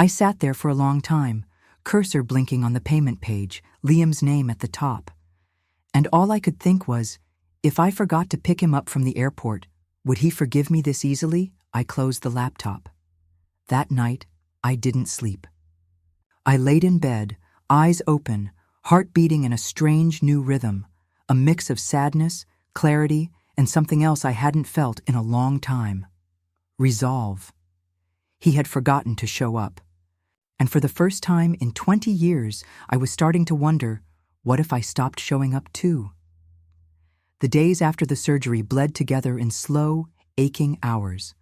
I sat there for a long time, cursor blinking on the payment page, Liam's name at the top. And all I could think was, if I forgot to pick him up from the airport, would he forgive me this easily? I closed the laptop. That night, I didn't sleep. I laid in bed, eyes open, heart beating in a strange new rhythm, a mix of sadness, clarity, and something else I hadn't felt in a long time. Resolve. He had forgotten to show up. And for the first time in 20 years, I was starting to wonder, what if I stopped showing up too? The days after the surgery bled together in slow, aching hours.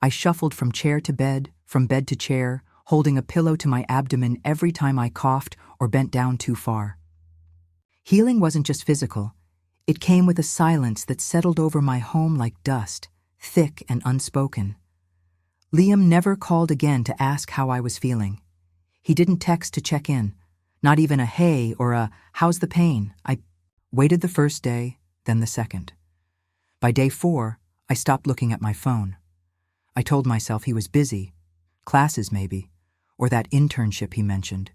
I shuffled from chair to bed, from bed to chair, holding a pillow to my abdomen every time I coughed or bent down too far. Healing wasn't just physical. It came with a silence that settled over my home like dust, thick and unspoken. Liam never called again to ask how I was feeling. He didn't text to check in, not even a hey or a how's the pain. I waited the first day, then the second. By day 4, I stopped looking at my phone. I told myself he was busy, classes maybe, or that internship he mentioned.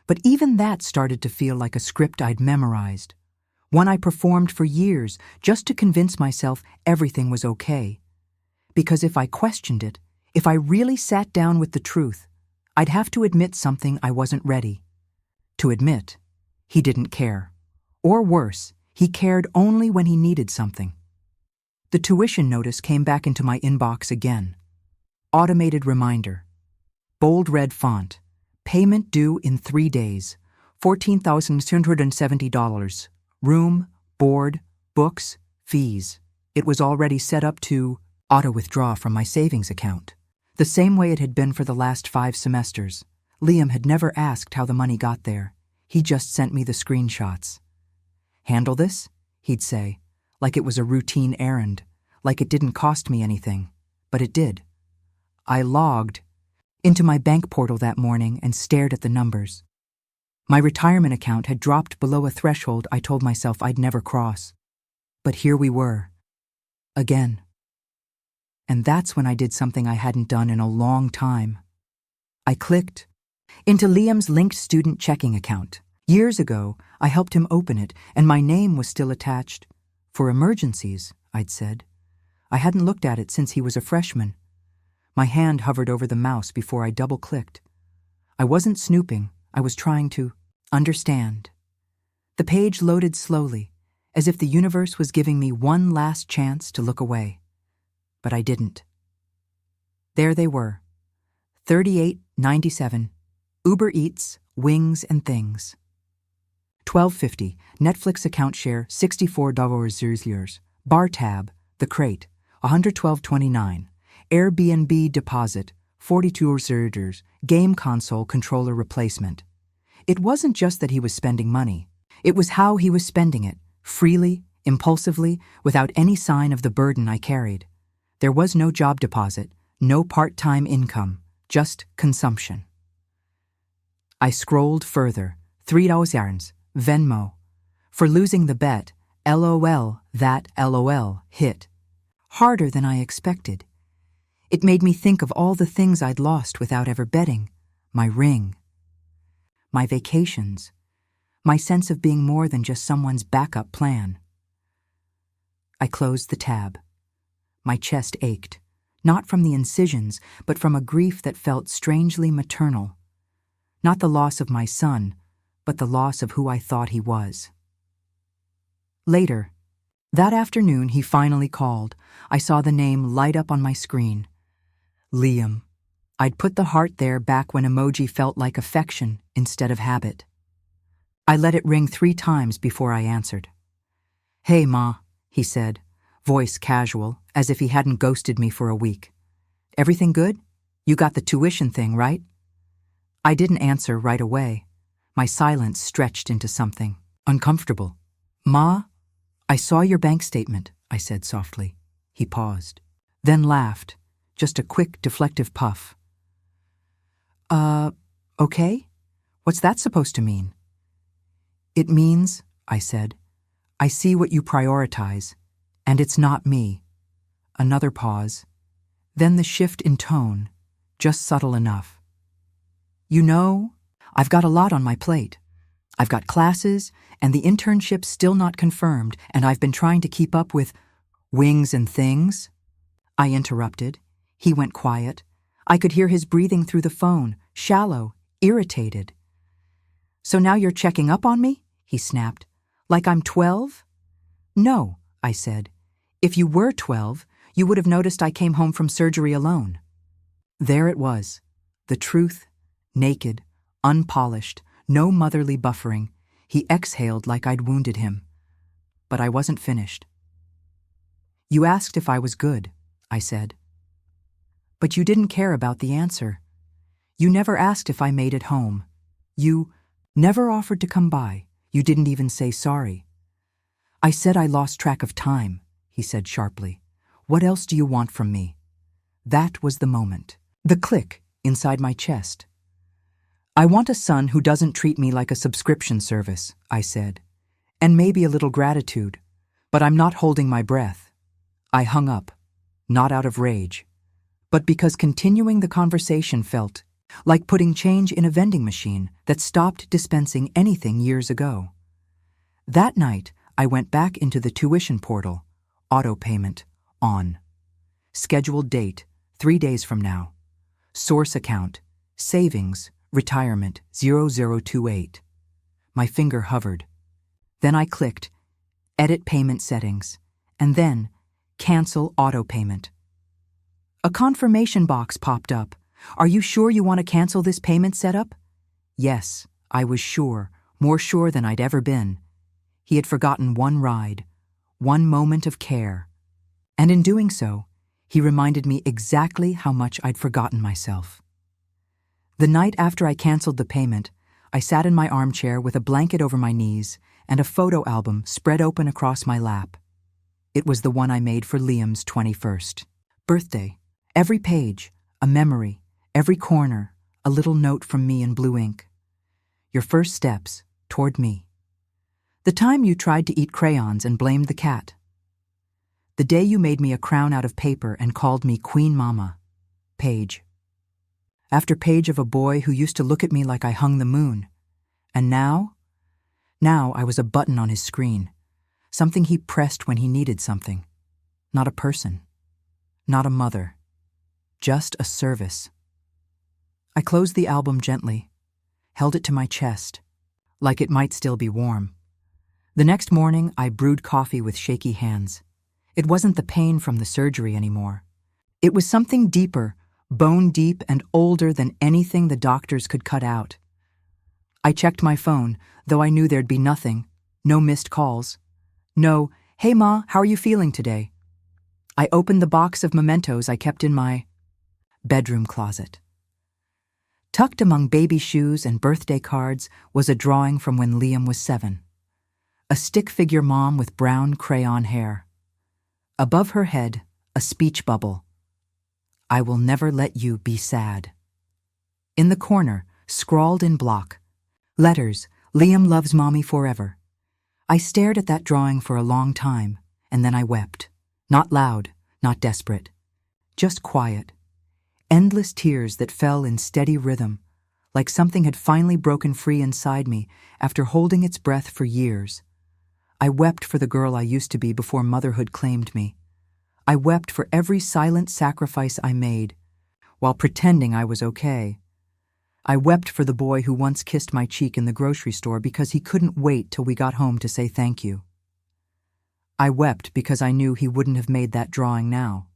But even that started to feel like a script I'd memorized, one I performed for years just to convince myself everything was okay. Because if I questioned it, if I really sat down with the truth, I'd have to admit something I wasn't ready. To admit, he didn't care. Or worse, he cared only when he needed something. The tuition notice came back into my inbox again. Automated reminder. Bold red font. Payment due in 3 days. $14,270. Room, board, books, fees. It was already set up to auto-withdraw from my savings account. The same way it had been for the last 5 semesters. Liam had never asked how the money got there. He just sent me the screenshots. Handle this? He'd say, like it was a routine errand, like it didn't cost me anything. But it did. I logged into my bank portal that morning and stared at the numbers. My retirement account had dropped below a threshold I told myself I'd never cross. But here we were. Again. And that's when I did something I hadn't done in a long time. I clicked into Liam's linked student checking account. Years ago, I helped him open it, and my name was still attached. For emergencies, I'd said. I hadn't looked at it since he was a freshman. My hand hovered over the mouse before I double-clicked. I wasn't snooping. I was trying to understand. The page loaded slowly, as if the universe was giving me one last chance to look away. But I didn't. There they were. $38.97. Uber Eats, Wings and Things. $12.50. Netflix account share, $64. Bar tab, The Crate, $112.29. Airbnb deposit, $42. Game console controller replacement. It wasn't just that he was spending money. It was how he was spending it, freely, impulsively, without any sign of the burden I carried. There was no job deposit, no part-time income, just consumption. I scrolled further. $3, Venmo. For losing the bet, LOL, that LOL hit. Harder than I expected. It made me think of all the things I'd lost without ever betting. My ring. My vacations. My sense of being more than just someone's backup plan. I closed the tab. My chest ached, not from the incisions, but from a grief that felt strangely maternal. Not the loss of my son, but the loss of who I thought he was. Later, that afternoon, he finally called. I saw the name light up on my screen. Liam. I'd put the heart there back when emoji felt like affection instead of habit. I let it ring 3 times before I answered. "Hey, Ma," he said, voice casual, as if he hadn't ghosted me for a week. "Everything good? You got the tuition thing, right?" I didn't answer right away. My silence stretched into something uncomfortable. "Ma, I saw your bank statement," I said softly. He paused, then laughed, just a quick, deflective puff. Okay? What's that supposed to mean?" "It means," I said, "I see what you prioritize, and it's not me." Another pause, then the shift in tone, just subtle enough. You know, I've got a lot on my plate. I've got classes, and the internship's still not confirmed, and I've been trying to keep up with wings and things. I interrupted. He went quiet. I could hear his breathing through the phone, shallow, irritated. So now you're checking up on me? He snapped. Like I'm 12? No, I said. If you were 12, you would have noticed I came home from surgery alone. There it was. The truth, naked, unpolished, no motherly buffering. He exhaled like I'd wounded him. But I wasn't finished. You asked if I was good, I said. But you didn't care about the answer. You never asked if I made it home. You never offered to come by. You didn't even say sorry. I said I lost track of time, he said sharply. What else do you want from me? That was the moment. The click inside my chest. I want a son who doesn't treat me like a subscription service, I said. And maybe a little gratitude. But I'm not holding my breath. I hung up, not out of rage, but because continuing the conversation felt like putting change in a vending machine that stopped dispensing anything years ago. That night, I went back into the tuition portal, auto payment, on. Scheduled date, 3 days from now. Source account, savings, retirement, 0028. My finger hovered. Then I clicked, edit payment settings, and then cancel auto payment. A confirmation box popped up. Are you sure you want to cancel this payment setup? Yes, I was sure, more sure than I'd ever been. He had forgotten one ride, one moment of care. And in doing so, he reminded me exactly how much I'd forgotten myself. The night after I canceled the payment, I sat in my armchair with a blanket over my knees and a photo album spread open across my lap. It was the one I made for Liam's 21st birthday. Every page, a memory, every corner, a little note from me in blue ink. Your first steps toward me. The time you tried to eat crayons and blamed the cat. The day you made me a crown out of paper and called me Queen Mama. Page. After page of a boy who used to look at me like I hung the moon. And now I was a button on his screen. Something he pressed when he needed something. Not a person. Not a mother. Just a service. I closed the album gently, held it to my chest, like it might still be warm. The next morning, I brewed coffee with shaky hands. It wasn't the pain from the surgery anymore. It was something deeper, bone deep and older than anything the doctors could cut out. I checked my phone, though I knew there'd be nothing. No missed calls. No, hey Ma, how are you feeling today? I opened the box of mementos I kept in my bedroom closet. Tucked among baby shoes and birthday cards was a drawing from when Liam was 7. A stick figure mom with brown crayon hair. Above her head, a speech bubble. I will never let you be sad. In the corner, scrawled in block, letters, Liam loves mommy forever. I stared at that drawing for a long time, and then I wept. Not loud, not desperate. Just quiet. Endless tears that fell in steady rhythm, like something had finally broken free inside me after holding its breath for years. I wept for the girl I used to be before motherhood claimed me. I wept for every silent sacrifice I made, while pretending I was okay. I wept for the boy who once kissed my cheek in the grocery store because he couldn't wait till we got home to say thank you. I wept because I knew he wouldn't have made that drawing now.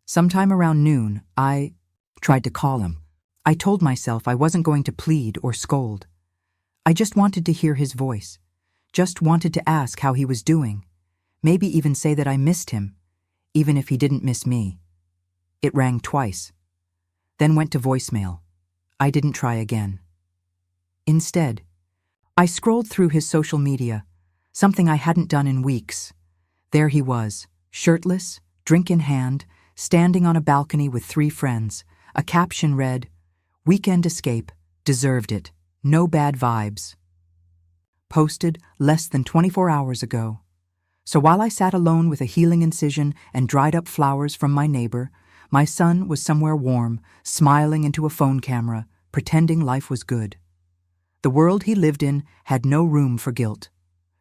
Sometime around noon, I tried to call him. I told myself I wasn't going to plead or scold. I just wanted to hear his voice, just wanted to ask how he was doing, maybe even say that I missed him, even if he didn't miss me. It rang twice, then went to voicemail. I didn't try again. Instead, I scrolled through his social media, something I hadn't done in weeks. There he was, shirtless, drink in hand, standing on a balcony with 3 friends. A caption read, "Weekend escape, deserved it, no bad vibes." Posted less than 24 hours ago. So while I sat alone with a healing incision and dried up flowers from my neighbor, my son was somewhere warm, smiling into a phone camera, pretending life was good. The world he lived in had no room for guilt,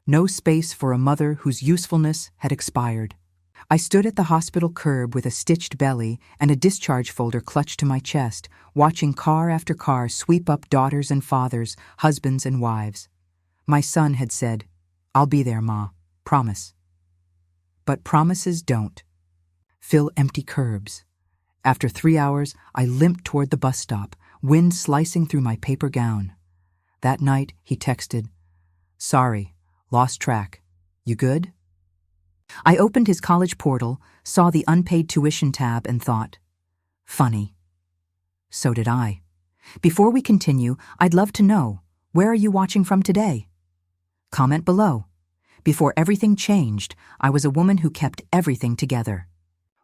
no space for a mother whose usefulness had expired. I stood at the hospital curb with a stitched belly and a discharge folder clutched to my chest, watching car after car sweep up daughters and fathers, husbands and wives. My son had said, "I'll be there, Ma, promise." But promises don't fill empty curbs. After 3 hours, I limped toward the bus stop, wind slicing through my paper gown. That night, he texted, "Sorry, lost track. You good?" I opened his college portal, saw the unpaid tuition tab, and thought, funny. So did I. Before we continue, I'd love to know, where are you watching from today? Comment below. Before everything changed, I was a woman who kept everything together,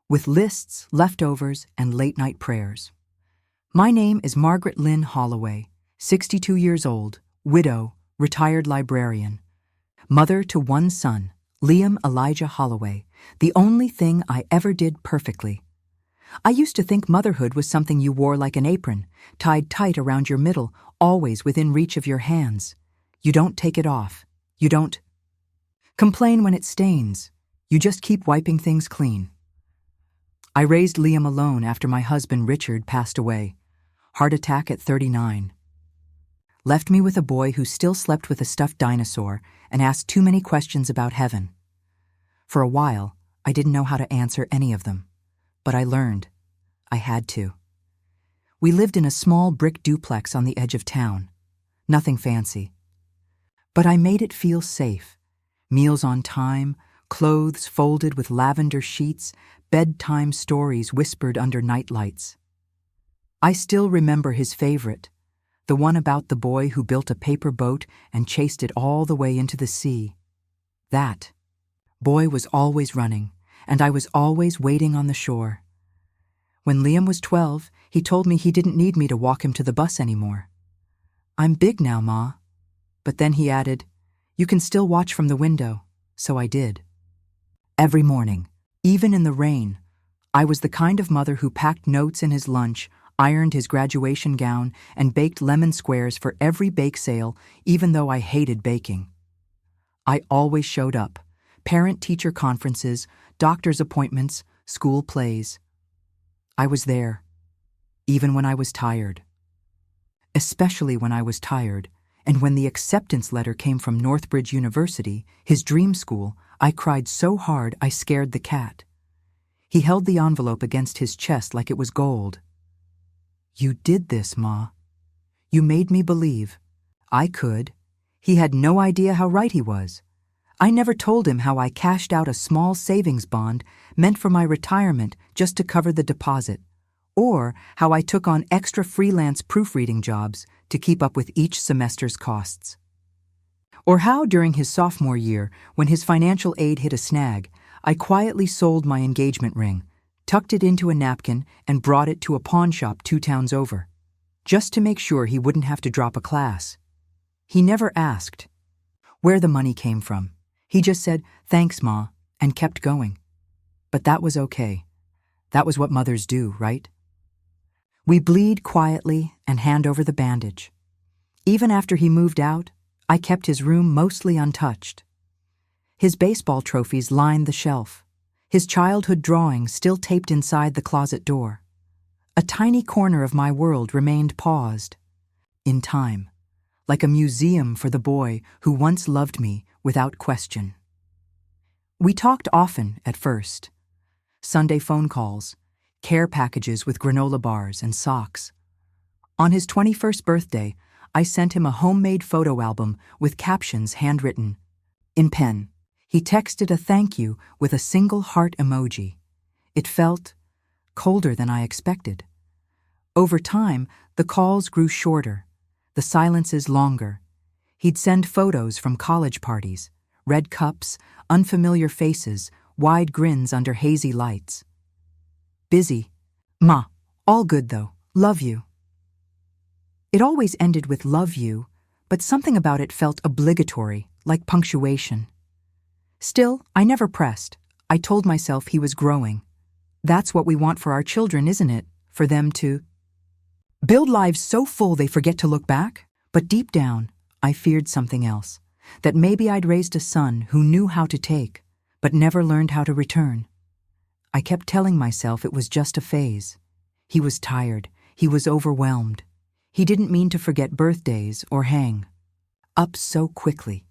with lists, leftovers, and late-night prayers. My name is Margaret Lynn Holloway, 62 years old, widow, retired librarian, mother to one son, Liam Elijah Holloway, the only thing I ever did perfectly. I used to think motherhood was something you wore like an apron, tied tight around your middle, always within reach of your hands. You don't take it off. You don't complain when it stains. You just keep wiping things clean. I raised Liam alone after my husband Richard passed away. Heart attack at 39. Left me with a boy who still slept with a stuffed dinosaur and asked too many questions about heaven. For a while, I didn't know how to answer any of them, but I learned. I had to. We lived in a small brick duplex on the edge of town. Nothing fancy. But I made it feel safe. Meals on time, clothes folded with lavender sheets, bedtime stories whispered under nightlights. I still remember his favorite, the one about the boy who built a paper boat and chased it all the way into the sea. That boy was always running, and I was always waiting on the shore. When Liam was 12, he told me he didn't need me to walk him to the bus anymore. "I'm big now, Ma." But then he added, "You can still watch from the window," so I did. Every morning, even in the rain, I was the kind of mother who packed notes in his lunch, ironed his graduation gown, and baked lemon squares for every bake sale, even though I hated baking. I always showed up. Parent-teacher conferences, doctor's appointments, school plays. I was there, even when I was tired. Especially when I was tired, and when the acceptance letter came from Northbridge University, his dream school, I cried so hard I scared the cat. He held the envelope against his chest like it was gold. "You did this, Ma. You made me believe. I could." He had no idea how right he was. I never told him how I cashed out a small savings bond meant for my retirement just to cover the deposit, or how I took on extra freelance proofreading jobs to keep up with each semester's costs. Or how during his sophomore year, when his financial aid hit a snag, I quietly sold my engagement ring, tucked it into a napkin, and brought it to a pawn shop 2 towns over, just to make sure he wouldn't have to drop a class. He never asked where the money came from. He just said, "Thanks, Ma," and kept going. But that was okay. That was what mothers do, right? We bleed quietly and hand over the bandage. Even after he moved out, I kept his room mostly untouched. His baseball trophies lined the shelf, his childhood drawings still taped inside the closet door. A tiny corner of my world remained paused, in time, like a museum for the boy who once loved me without question. We talked often at first. Sunday phone calls, care packages with granola bars and socks. On his 21st birthday, I sent him a homemade photo album with captions handwritten in pen. He texted a thank you with a single heart emoji. It felt colder than I expected. Over time, the calls grew shorter, the silences longer. He'd send photos from college parties, red cups, unfamiliar faces, wide grins under hazy lights. Busy. Ma, all good though. Love you. It always ended with love you, but something about it felt obligatory, like punctuation. Still, I never pressed. I told myself he was growing. That's what we want for our children, isn't it? For them to Build lives so full they forget to look back? But deep down, I feared something else. That maybe I'd raised a son who knew how to take, but never learned how to return. I kept telling myself it was just a phase. He was tired. He was overwhelmed. He didn't mean to forget birthdays or hang up so quickly.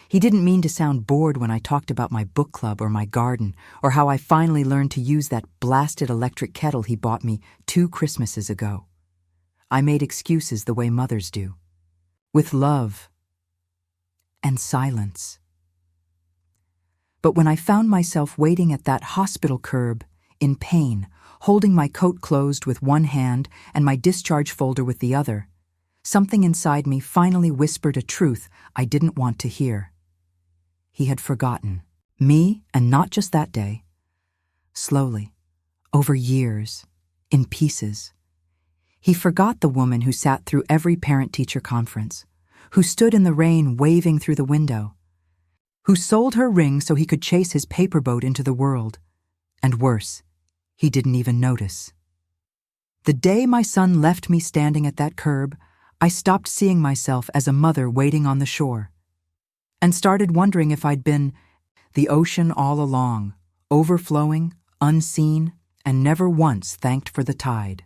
He didn't mean to sound bored when I talked about my book club or my garden, or how I finally learned to use that blasted electric kettle he bought me 2 Christmases ago. I made excuses the way mothers do, with love and silence. But when I found myself waiting at that hospital curb, in pain, holding my coat closed with one hand and my discharge folder with the other, something inside me finally whispered a truth I didn't want to hear. He had forgotten me, and not just that day. Slowly, over years, in pieces. He forgot the woman who sat through every parent-teacher conference, who stood in the rain waving through the window, who sold her ring so he could chase his paper boat into the world. And worse, he didn't even notice. The day my son left me standing at that curb, I stopped seeing myself as a mother waiting on the shore, and started wondering if I'd been the ocean all along, overflowing, unseen, and never once thanked for the tide.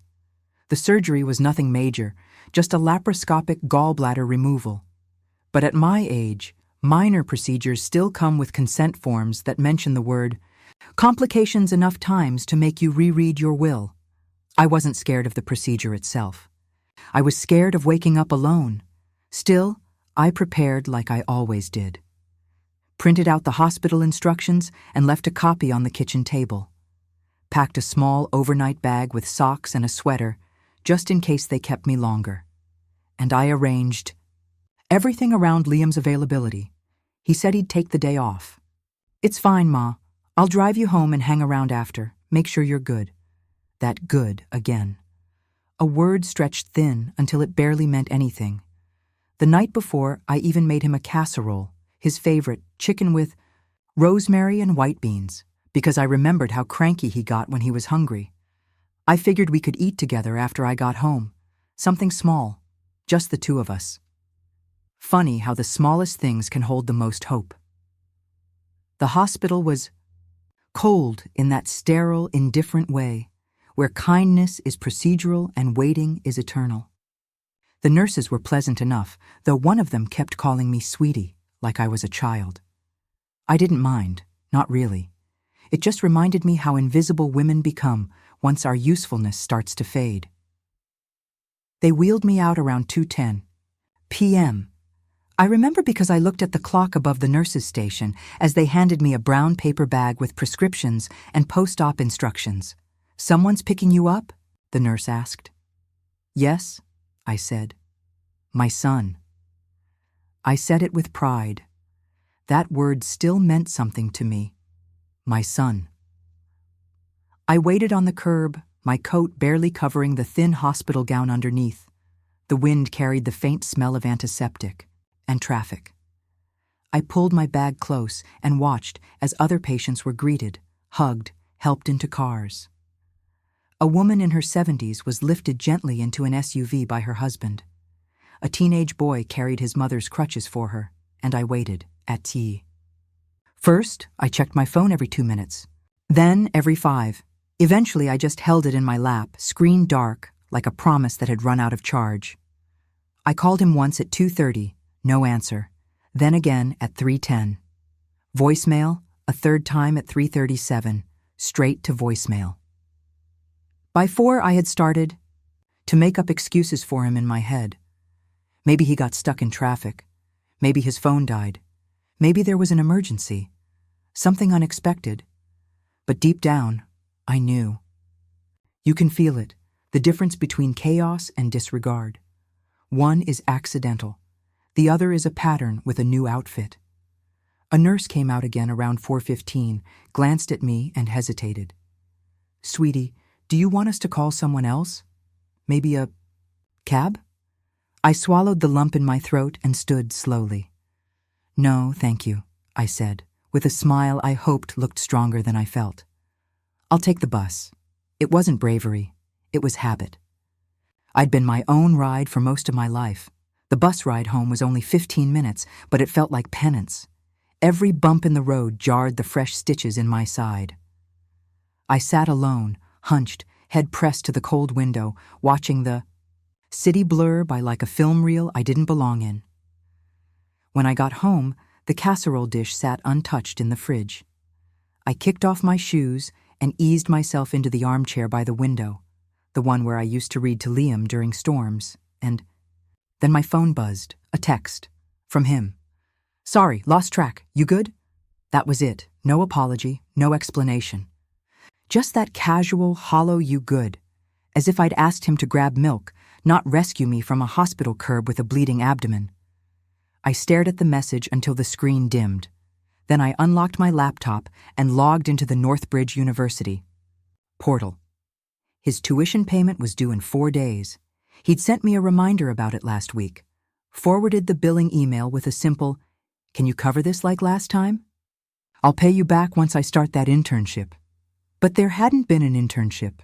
The surgery was nothing major, just a laparoscopic gallbladder removal. But at my age, minor procedures still come with consent forms that mention the word complications enough times to make you reread your will. I wasn't scared of the procedure itself. I was scared of waking up alone. Still, I prepared like I always did. Printed out the hospital instructions and left a copy on the kitchen table. Packed a small overnight bag with socks and a sweater, just in case they kept me longer. And I arranged everything around Liam's availability. He said he'd take the day off. "It's fine, Ma. I'll drive you home and hang around after. Make sure you're good." That good again. A word stretched thin until it barely meant anything. The night before, I even made him a casserole, his favorite, chicken with rosemary and white beans, because I remembered how cranky he got when he was hungry. I figured we could eat together after I got home. Something small, just the two of us. Funny how the smallest things can hold the most hope. The hospital was cold in that sterile, indifferent way, where kindness is procedural and waiting is eternal. The nurses were pleasant enough, though one of them kept calling me sweetie, like I was a child. I didn't mind, not really. It just reminded me how invisible women become once our usefulness starts to fade. They wheeled me out around 2:10 p.m. I remember because I looked at the clock above the nurses' station as they handed me a brown paper bag with prescriptions and post-op instructions. "Someone's picking you up?" the nurse asked. "Yes," I said. "My son." I said it with pride. That word still meant something to me. My son. I waited on the curb, my coat barely covering the thin hospital gown underneath. The wind carried the faint smell of antiseptic and traffic. I pulled my bag close and watched as other patients were greeted, hugged, helped into cars. A woman in her 70s was lifted gently into an SUV by her husband. A teenage boy carried his mother's crutches for her, and I waited, at tea. First, I checked my phone every 2 minutes. Then, every 5. Eventually, I just held it in my lap, screen dark, like a promise that had run out of charge. I called him once at 2:30, no answer. Then again at 3:10. Voicemail, a third time at 3:37, straight to voicemail. By 4, I had started to make up excuses for him in my head. Maybe he got stuck in traffic. Maybe his phone died. Maybe there was an emergency. Something unexpected. But deep down, I knew. You can feel it, the difference between chaos and disregard. One is accidental. The other is a pattern with a new outfit. A nurse came out again around 4:15, glanced at me and hesitated. "Sweetie, do you want us to call someone else? Maybe a cab?" I swallowed the lump in my throat and stood slowly. "No, thank you," I said, with a smile I hoped looked stronger than I felt. "I'll take the bus." It wasn't bravery, it was habit. I'd been my own ride for most of my life. The bus ride home was only 15 minutes, but it felt like penance. Every bump in the road jarred the fresh stitches in my side. I sat alone, hunched, head pressed to the cold window, watching the city blur by like a film reel I didn't belong in. When I got home, the casserole dish sat untouched in the fridge. I kicked off my shoes and eased myself into the armchair by the window, the one where I used to read to Liam during storms, and then my phone buzzed, a text, from him. "Sorry, lost track. You good?" That was it. No apology, no explanation. Just that casual, hollow "you good," as if I'd asked him to grab milk, not rescue me from a hospital curb with a bleeding abdomen. I stared at the message until the screen dimmed. Then I unlocked my laptop and logged into the Northbridge University portal. His tuition payment was due in 4 days. He'd sent me a reminder about it last week. Forwarded the billing email with a simple, "Can you cover this like last time? I'll pay you back once I start that internship." But there hadn't been an internship.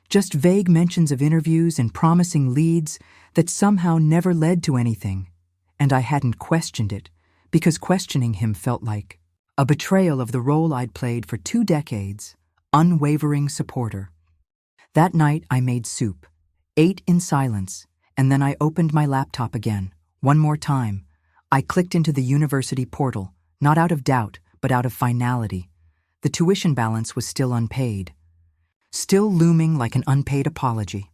Just vague mentions of interviews and promising leads that somehow never led to anything. And I hadn't questioned it, because questioning him felt like a betrayal of the role I'd played for 2 decades, unwavering supporter. That night I made soup, ate in silence, and then I opened my laptop again, one more time. I clicked into the university portal, not out of doubt, but out of finality. The tuition balance was still unpaid, still looming like an unpaid apology.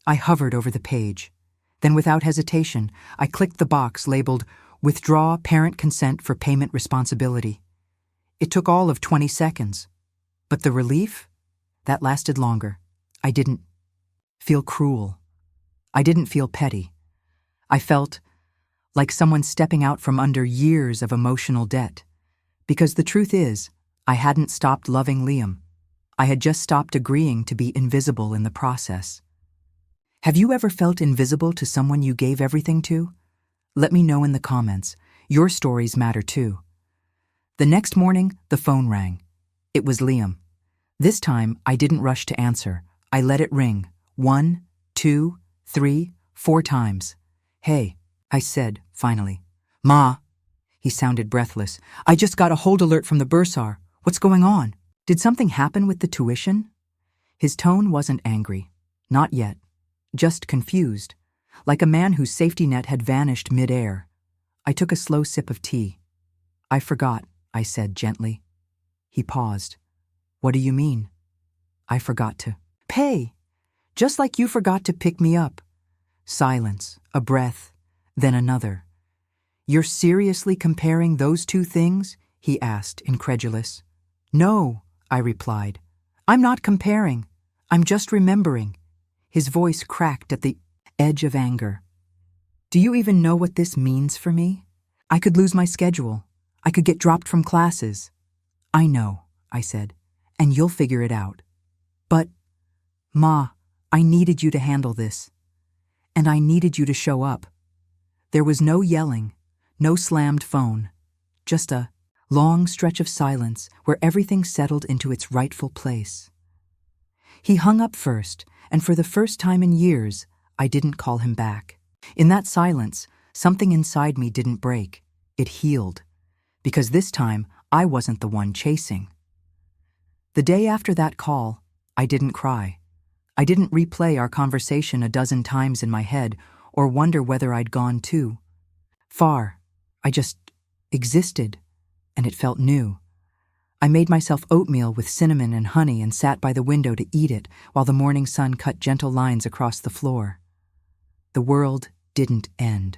I hovered over the page. Then without hesitation, I clicked the box labeled "Withdraw Parent Consent for Payment Responsibility." It took all of 20 seconds. But the relief? That lasted longer. I didn't feel cruel. I didn't feel petty. I felt like someone stepping out from under years of emotional debt. Because the truth is, I hadn't stopped loving Liam. I had just stopped agreeing to be invisible in the process. Have you ever felt invisible to someone you gave everything to? Let me know in the comments. Your stories matter too. The next morning, the phone rang. It was Liam. This time, I didn't rush to answer. I let it ring. 1, 2, 3, 4 times. "Hey," I said, finally. "Ma," he sounded breathless. "I just got a hold alert from the bursar. What's going on? Did something happen with the tuition?" His tone wasn't angry. Not yet. Just confused, like a man whose safety net had vanished mid-air. I took a slow sip of tea. "I forgot," I said gently. He paused. "What do you mean?" "I forgot to pay, just like you forgot to pick me up." Silence, a breath, then another. "You're seriously comparing those 2 things?" he asked, incredulous. "No," I replied. "I'm not comparing. I'm just remembering." His voice cracked at the edge of anger. "Do you even know what this means for me? I could lose my schedule. I could get dropped from classes." "I know," I said, "and you'll figure it out. But, Ma, I needed you to handle this. And I needed you to show up." There was no yelling, no slammed phone, just a long stretch of silence where everything settled into its rightful place. He hung up first, and for the first time in years, I didn't call him back. In that silence, something inside me didn't break. It healed. Because this time, I wasn't the one chasing. The day after that call, I didn't cry. I didn't replay our conversation a dozen times in my head or wonder whether I'd gone too far. I just existed, and it felt new. I made myself oatmeal with cinnamon and honey and sat by the window to eat it while the morning sun cut gentle lines across the floor. The world didn't end.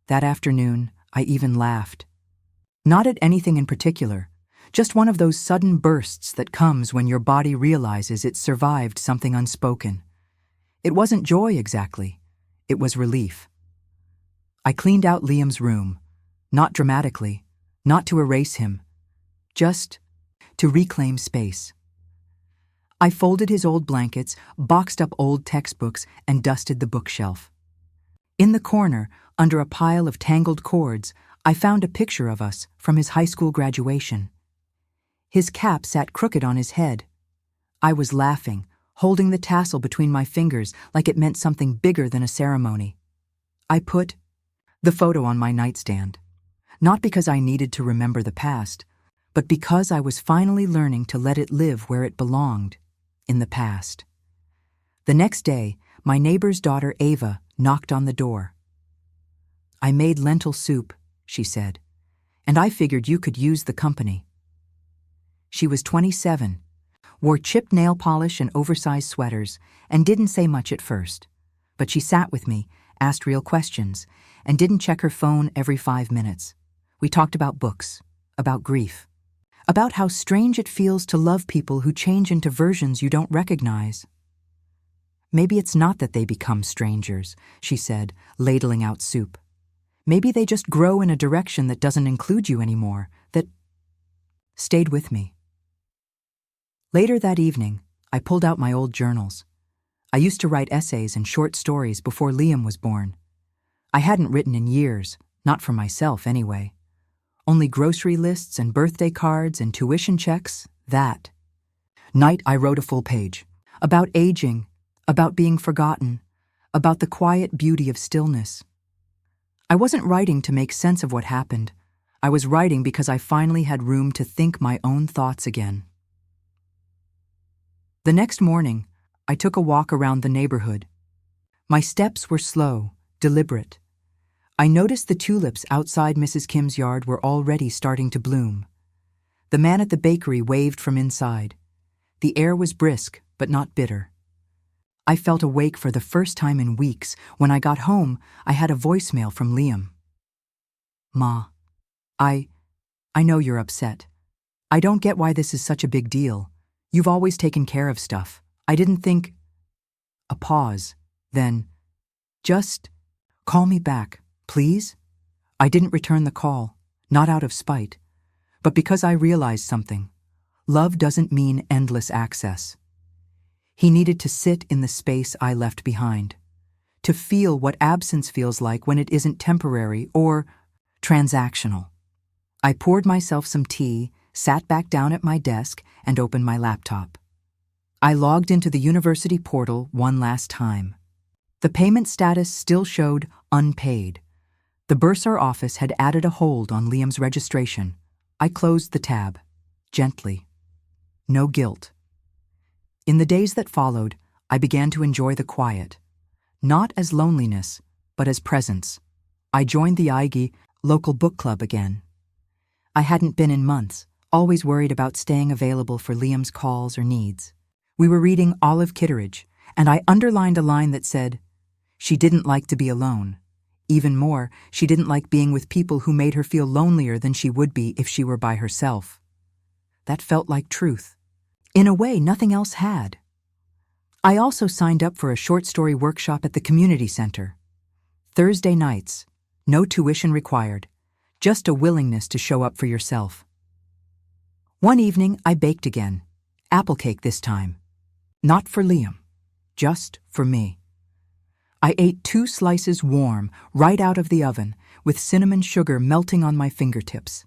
That afternoon, I even laughed. Not at anything in particular, just one of those sudden bursts that comes when your body realizes it survived something unspoken. It wasn't joy exactly. It was relief. I cleaned out Liam's room, not dramatically, not to erase him, just to reclaim space. I folded his old blankets, boxed up old textbooks, and dusted the bookshelf. In the corner, under a pile of tangled cords, I found a picture of us from his high school graduation. His cap sat crooked on his head. I was laughing, holding the tassel between my fingers like it meant something bigger than a ceremony. I put the photo on my nightstand, not because I needed to remember the past, but because I was finally learning to let it live where it belonged, in the past. The next day, my neighbor's daughter Ava knocked on the door. "I made lentil soup," she said, "and I figured you could use the company." She was 27, wore chipped nail polish and oversized sweaters, and didn't say much at first. But she sat with me, asked real questions, and didn't check her phone every 5 minutes. We talked about books, about grief, about how strange it feels to love people who change into versions you don't recognize. "Maybe it's not that they become strangers," she said, ladling out soup. "Maybe they just grow in a direction that doesn't include you anymore, that stayed with me." Later that evening, I pulled out my old journals. I used to write essays and short stories before Liam was born. I hadn't written in years, not for myself anyway. Only grocery lists and birthday cards and tuition checks, that. Night I wrote a full page, about aging, about being forgotten, about the quiet beauty of stillness. I wasn't writing to make sense of what happened. I was writing because I finally had room to think my own thoughts again. The next morning, I took a walk around the neighborhood. My steps were slow, deliberate. I noticed the tulips outside Mrs. Kim's yard were already starting to bloom. The man at the bakery waved from inside. The air was brisk, but not bitter. I felt awake for the first time in weeks. When I got home, I had a voicemail from Liam. "Ma, I know you're upset. I don't get why this is such a big deal. You've always taken care of stuff. I didn't think..." A pause, then, "Just call me back, please?" I didn't return the call, not out of spite, but because I realized something. Love doesn't mean endless access. He needed to sit in the space I left behind, to feel what absence feels like when it isn't temporary or transactional. I poured myself some tea, sat back down at my desk, and opened my laptop. I logged into the university portal one last time. The payment status still showed unpaid. The bursar office had added a hold on Liam's registration. I closed the tab, gently. No guilt. In the days that followed, I began to enjoy the quiet, not as loneliness, but as presence. I joined the IG local book club again. I hadn't been in months, always worried about staying available for Liam's calls or needs. We were reading Olive Kitteridge, and I underlined a line that said, "She didn't like to be alone. Even more, she didn't like being with people who made her feel lonelier than she would be if she were by herself." That felt like truth. In a way, nothing else had. I also signed up for a short story workshop at the community center. Thursday nights, no tuition required, just a willingness to show up for yourself. One evening, I baked again, apple cake this time. Not for Liam, just for me. I ate 2 slices warm, right out of the oven, with cinnamon sugar melting on my fingertips.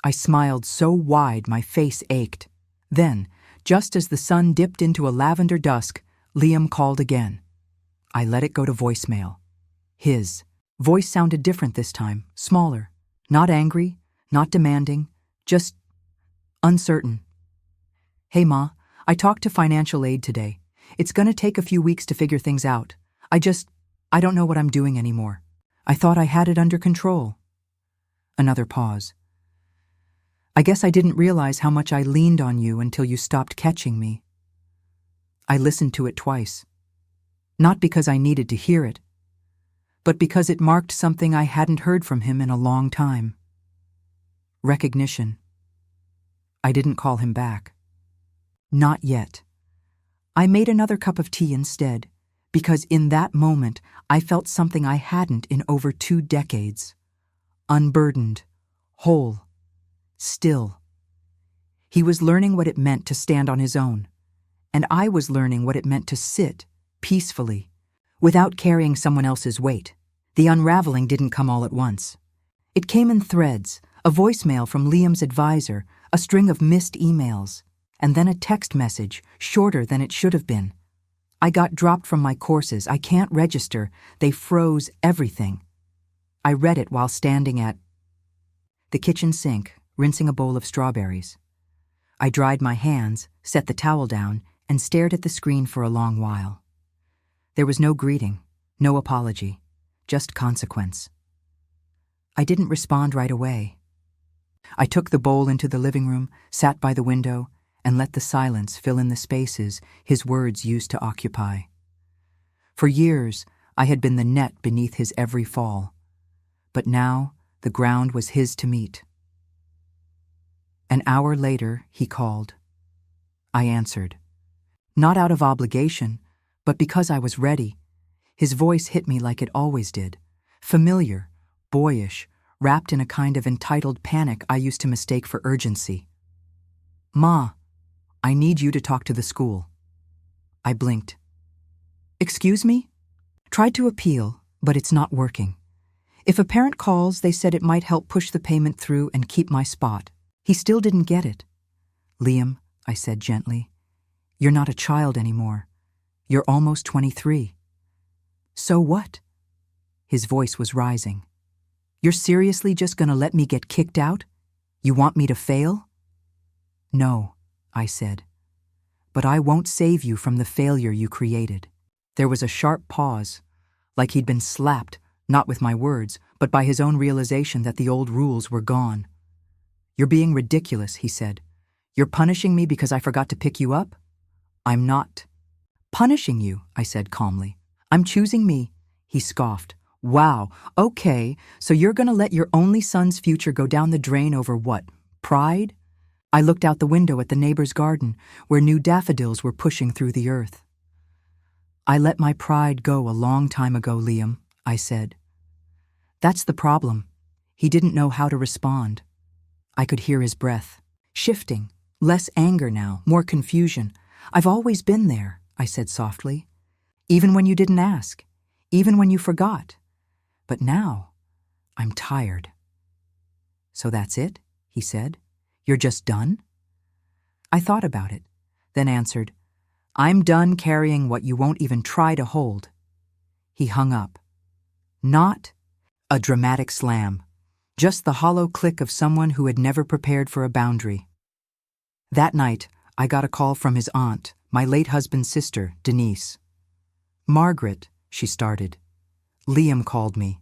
I smiled so wide my face ached. Then, just as the sun dipped into a lavender dusk, Liam called again. I let it go to voicemail. His voice sounded different this time, smaller. Not angry, not demanding, just uncertain. "Hey, Ma, I talked to financial aid today. It's gonna take a few weeks to figure things out. I don't know what I'm doing anymore. I thought I had it under control." Another pause. "I guess I didn't realize how much I leaned on you until you stopped catching me." I listened to it twice. Not because I needed to hear it, but because it marked something I hadn't heard from him in a long time. Recognition. I didn't call him back. Not yet. I made another cup of tea instead, because in that moment I felt something I hadn't in over 2 decades. Unburdened, whole, still. He was learning what it meant to stand on his own, and I was learning what it meant to sit peacefully, without carrying someone else's weight. The unraveling didn't come all at once. It came in threads, a voicemail from Liam's advisor, a string of missed emails. And then a text message, shorter than it should have been. I got dropped from my courses. I can't register. They froze everything. I read it while standing at the kitchen sink, rinsing a bowl of strawberries. I dried my hands, set the towel down, and stared at the screen for a long while. There was no greeting, no apology, just consequence. I didn't respond right away. I took the bowl into the living room, sat by the window, and let the silence fill in the spaces his words used to occupy. For years, I had been the net beneath his every fall, but now the ground was his to meet. An hour later, he called. I answered. Not out of obligation, but because I was ready. His voice hit me like it always did, familiar, boyish, wrapped in a kind of entitled panic I used to mistake for urgency. Ma, I need you to talk to the school. I blinked. Excuse me? Tried to appeal, but it's not working. If a parent calls, they said it might help push the payment through and keep my spot. He still didn't get it. Liam, I said gently, you're not a child anymore. You're almost 23. So what? His voice was rising. You're seriously just gonna let me get kicked out? You want me to fail? No, I said. But I won't save you from the failure you created. There was a sharp pause, like he'd been slapped, not with my words, but by his own realization that the old rules were gone. You're being ridiculous, he said. You're punishing me because I forgot to pick you up? I'm not punishing you, I said calmly. I'm choosing me, he scoffed. Wow, okay, so you're gonna let your only son's future go down the drain over what? Pride? I looked out the window at the neighbor's garden, where new daffodils were pushing through the earth. I let my pride go a long time ago, Liam, I said. That's the problem. He didn't know how to respond. I could hear his breath, shifting, less anger now, more confusion. I've always been there, I said softly. Even when you didn't ask, even when you forgot. But now, I'm tired. So that's it, he said. You're just done? I thought about it, then answered, I'm done carrying what you won't even try to hold. He hung up. Not a dramatic slam, just the hollow click of someone who had never prepared for a boundary. That night, I got a call from his aunt, my late husband's sister, Denise. Margaret, she started. Liam called me.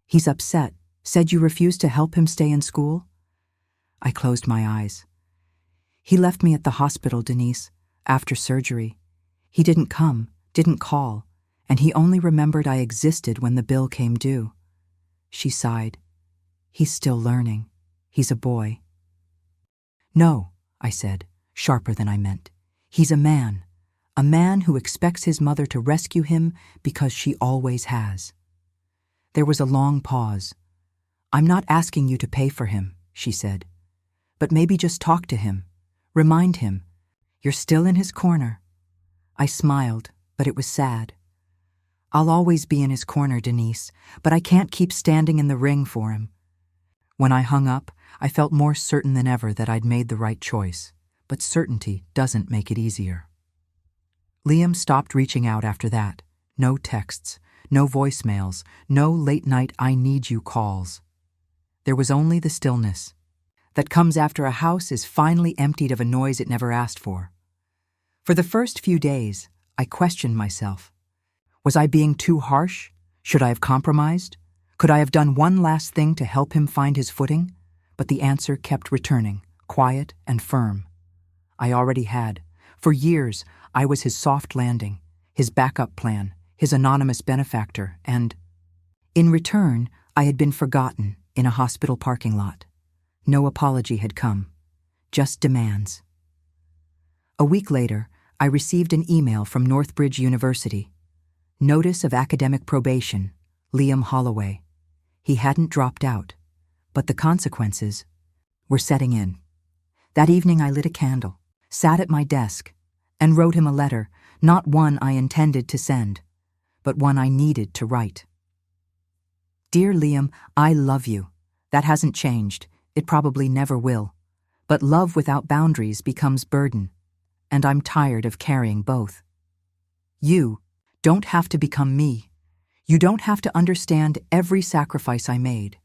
He's upset, said you refused to help him stay in school? I closed my eyes. He left me at the hospital, Denise, after surgery. He didn't come, didn't call, and he only remembered I existed when the bill came due. She sighed. He's still learning. He's a boy. No, I said, sharper than I meant. He's a man who expects his mother to rescue him because she always has. There was a long pause. I'm not asking you to pay for him, she said, but maybe just talk to him. Remind him. You're still in his corner. I smiled, but it was sad. I'll always be in his corner, Denise, but I can't keep standing in the ring for him. When I hung up, I felt more certain than ever that I'd made the right choice, but certainty doesn't make it easier. Liam stopped reaching out after that. No texts, no voicemails, no late-night I need you calls. There was only the stillness that comes after a house is finally emptied of a noise it never asked for. For the first few days, I questioned myself. Was I being too harsh? Should I have compromised? Could I have done one last thing to help him find his footing? But the answer kept returning, quiet and firm. I already had. For years, I was his soft landing, his backup plan, his anonymous benefactor, and in return, I had been forgotten in a hospital parking lot. No apology had come, just demands. A week later, I received an email from Northbridge University. Notice of academic probation, Liam Holloway. He hadn't dropped out, but the consequences were setting in. That evening I lit a candle, sat at my desk, and wrote him a letter, not one I intended to send, but one I needed to write. Dear Liam, I love you. That hasn't changed. It probably never will. But love without boundaries becomes burden, and I'm tired of carrying both. You don't have to become me. You don't have to understand every sacrifice I made.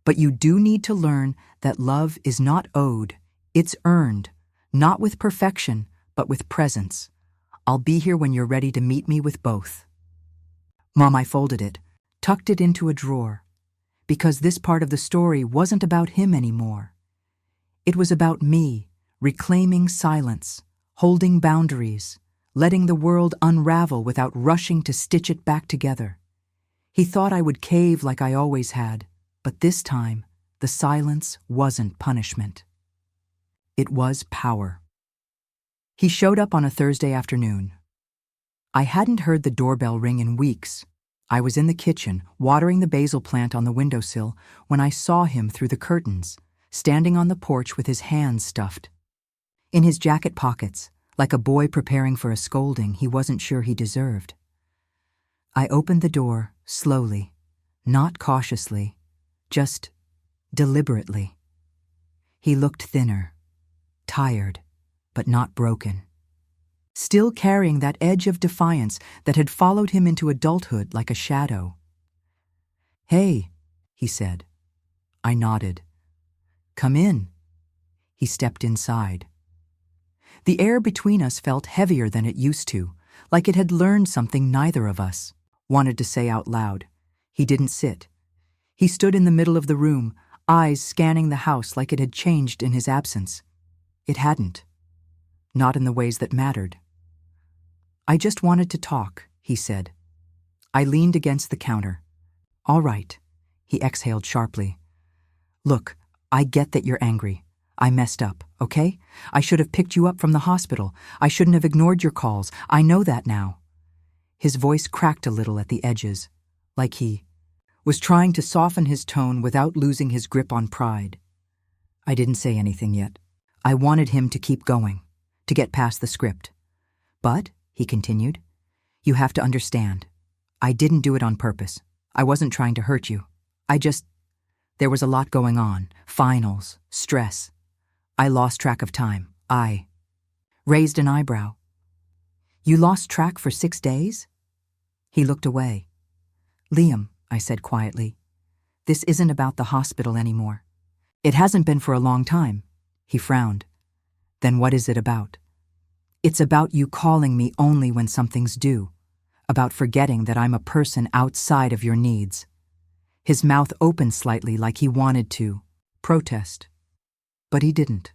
But you do need to learn that love is not owed, it's earned, not with perfection, but with presence. I'll be here when you're ready to meet me with both. Mom, I folded it, tucked it into a drawer, because this part of the story wasn't about him anymore. It was about me, reclaiming silence, holding boundaries, letting the world unravel without rushing to stitch it back together. He thought I would cave like I always had, but this time, the silence wasn't punishment. It was power. He showed up on a Thursday afternoon. I hadn't heard the doorbell ring in weeks. I was in the kitchen, watering the basil plant on the windowsill, when I saw him through the curtains, standing on the porch with his hands stuffed. In his jacket pockets, like a boy preparing for a scolding he wasn't sure he deserved. I opened the door, slowly, not cautiously, just deliberately. He looked thinner, tired, but not broken. Still carrying that edge of defiance that had followed him into adulthood like a shadow. "Hey," he said. I nodded. "Come in." He stepped inside. The air between us felt heavier than it used to, like it had learned something neither of us wanted to say out loud. He didn't sit. He stood in the middle of the room, eyes scanning the house like it had changed in his absence. It hadn't. Not in the ways that mattered. "I just wanted to talk," he said. I leaned against the counter. "All right," he exhaled sharply. "Look, I get that you're angry. I messed up, okay? I should have picked you up from the hospital. I shouldn't have ignored your calls. I know that now." His voice cracked a little at the edges, like he was trying to soften his tone without losing his grip on pride. I didn't say anything yet. I wanted him to keep going, to get past the script. "But," he continued, "you have to understand. I didn't do it on purpose. I wasn't trying to hurt you. There was a lot going on. Finals, stress. I lost track of time. I raised an eyebrow. "You lost track for 6 days?" He looked away. "Liam," I said quietly, "this isn't about the hospital anymore. It hasn't been for a long time." He frowned. "Then what is it about?" "It's about you calling me only when something's due, about forgetting that I'm a person outside of your needs." His mouth opened slightly like he wanted to protest, but he didn't.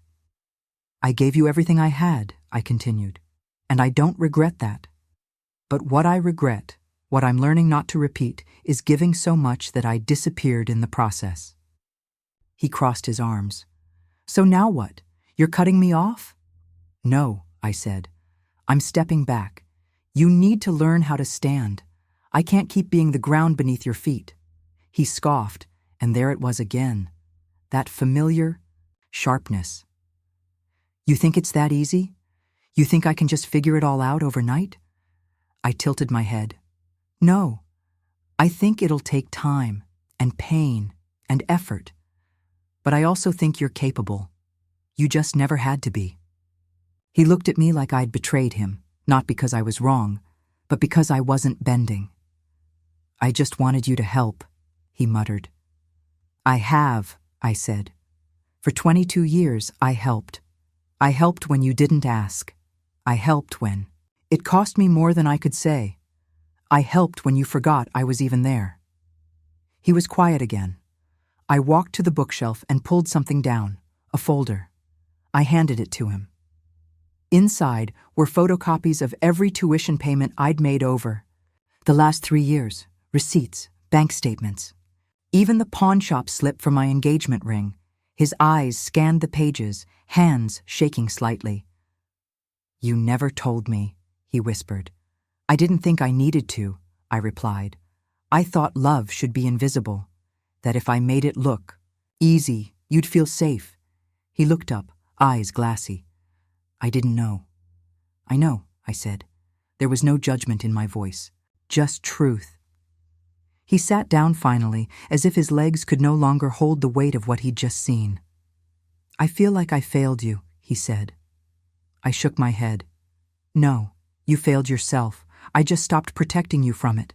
"I gave you everything I had," I continued, "and I don't regret that. But what I regret, what I'm learning not to repeat, is giving so much that I disappeared in the process." He crossed his arms. "So now what? You're cutting me off?" "No," I said. "I'm stepping back. You need to learn how to stand. I can't keep being the ground beneath your feet." He scoffed, and there it was again, that familiar sharpness. "You think it's that easy? You think I can just figure it all out overnight?" I tilted my head. "No, I think it'll take time and pain and effort. But I also think you're capable. You just never had to be." He looked at me like I'd betrayed him, not because I was wrong, but because I wasn't bending. "I just wanted you to help," he muttered. "I have," I said. "For 22 years, I helped. I helped when you didn't ask. I helped when it cost me more than I could say. I helped when you forgot I was even there." He was quiet again. I walked to the bookshelf and pulled something down, a folder. I handed it to him. Inside were photocopies of every tuition payment I'd made over the last 3 years, receipts, bank statements. Even the pawn shop slip for my engagement ring. His eyes scanned the pages, hands shaking slightly. "You never told me," he whispered. "I didn't think I needed to," I replied. "I thought love should be invisible, that if I made it look easy, you'd feel safe." He looked up, eyes glassy. "I didn't know." "I know," I said. There was no judgment in my voice, just truth. He sat down finally, as if his legs could no longer hold the weight of what he'd just seen. I feel like I failed you, he said. I shook my head. No, you failed yourself. I just stopped protecting you from it.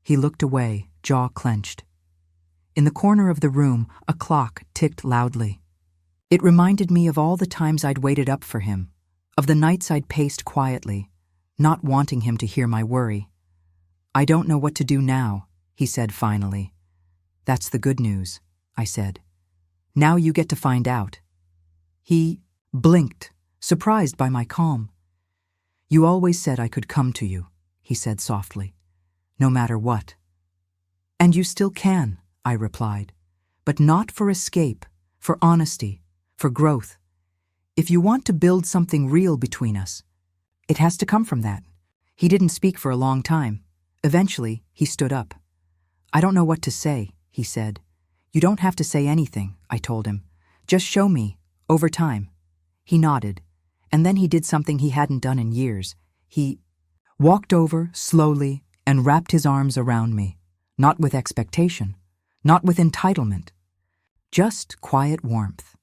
He looked away, jaw clenched. In the corner of the room, a clock ticked loudly. It reminded me of all the times I'd waited up for him, of the nights I'd paced quietly, not wanting him to hear my worry. I don't know what to do now, he said finally. That's the good news, I said. Now you get to find out. He blinked, surprised by my calm. You always said I could come to you, he said softly, no matter what. And you still can, I replied, but not for escape, for honesty, for growth. If you want to build something real between us, it has to come from that. He didn't speak for a long time. Eventually, he stood up. I don't know what to say, he said. You don't have to say anything, I told him. Just show me, over time. He nodded, and then he did something he hadn't done in years. He walked over, slowly, and wrapped his arms around me, not with expectation, not with entitlement, just quiet warmth.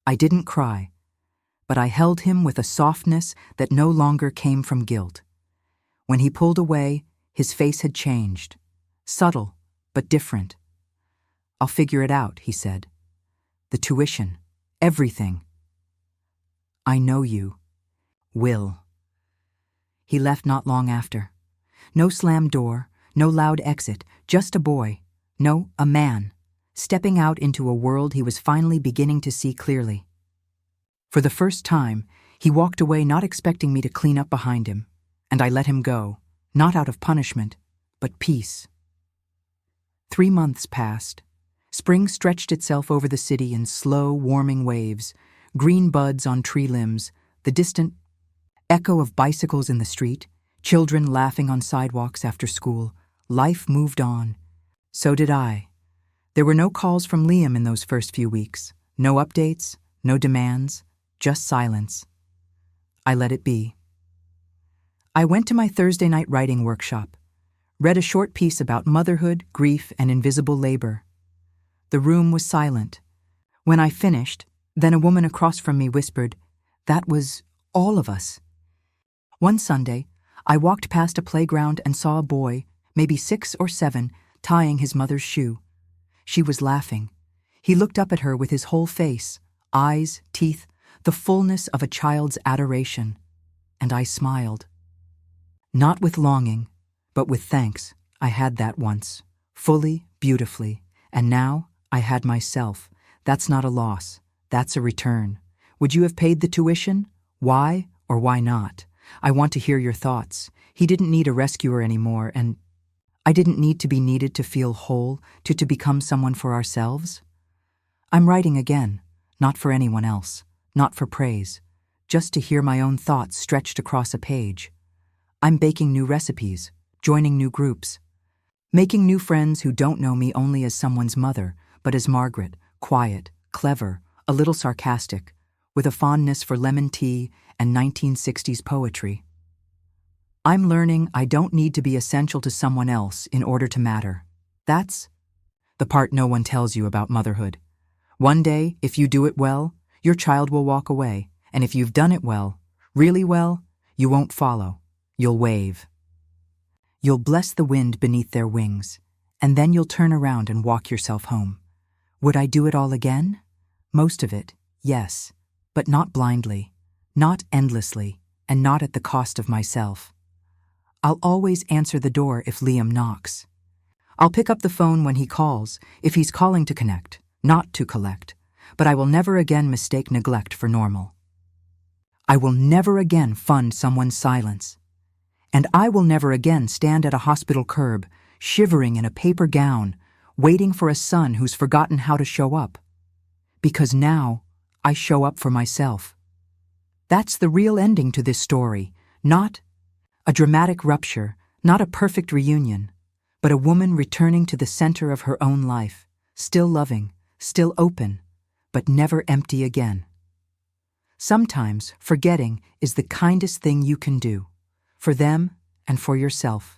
I didn't cry, but I held him with a softness that no longer came from guilt. When he pulled away, his face had changed, subtle but different. I'll figure it out, he said. The tuition, everything. I know you will. He left not long after. No slammed door, no loud exit, just a boy, no, a man, stepping out into a world he was finally beginning to see clearly. For the first time, he walked away not expecting me to clean up behind him, and I let him go, not out of punishment, but peace. 3 months passed. Spring stretched itself over the city in slow, warming waves, green buds on tree limbs, the distant echo of bicycles in the street, children laughing on sidewalks after school. Life moved on. So did I. There were no calls from Liam in those first few weeks, no updates, no demands, just silence. I let it be. I went to my Thursday night writing workshop, read a short piece about motherhood, grief, and invisible labor. The room was silent. When I finished, then a woman across from me whispered, "That was all of us." One Sunday, I walked past a playground and saw a boy, maybe 6 or 7, tying his mother's shoe. She was laughing. He looked up at her with his whole face, eyes, teeth, the fullness of a child's adoration. And I smiled. Not with longing, but with thanks. I had that once, fully, beautifully, and now I had myself. That's not a loss. That's a return. Would you have paid the tuition? Why or why not? I want to hear your thoughts. He didn't need a rescuer anymore, and I didn't need to be needed to feel whole, to become someone for ourselves. I'm writing again, not for anyone else, not for praise, just to hear my own thoughts stretched across a page. I'm baking new recipes, joining new groups, making new friends who don't know me only as someone's mother, but as Margaret, quiet, clever, a little sarcastic, with a fondness for lemon tea and 1960s poetry. I'm learning I don't need to be essential to someone else in order to matter. That's the part no one tells you about motherhood. One day, if you do it well, your child will walk away, and if you've done it well, really well, you won't follow. You'll wave. You'll bless the wind beneath their wings, and then you'll turn around and walk yourself home. Would I do it all again? Most of it, yes, but not blindly, not endlessly, and not at the cost of myself. I'll always answer the door if Liam knocks. I'll pick up the phone when he calls, if he's calling to connect, not to collect, but I will never again mistake neglect for normal. I will never again fund someone's silence. And I will never again stand at a hospital curb, shivering in a paper gown, waiting for a son who's forgotten how to show up. Because now, I show up for myself. That's the real ending to this story, not a dramatic rupture, not a perfect reunion, but a woman returning to the center of her own life, still loving, still open, but never empty again. Sometimes forgetting is the kindest thing you can do, for them and for yourself.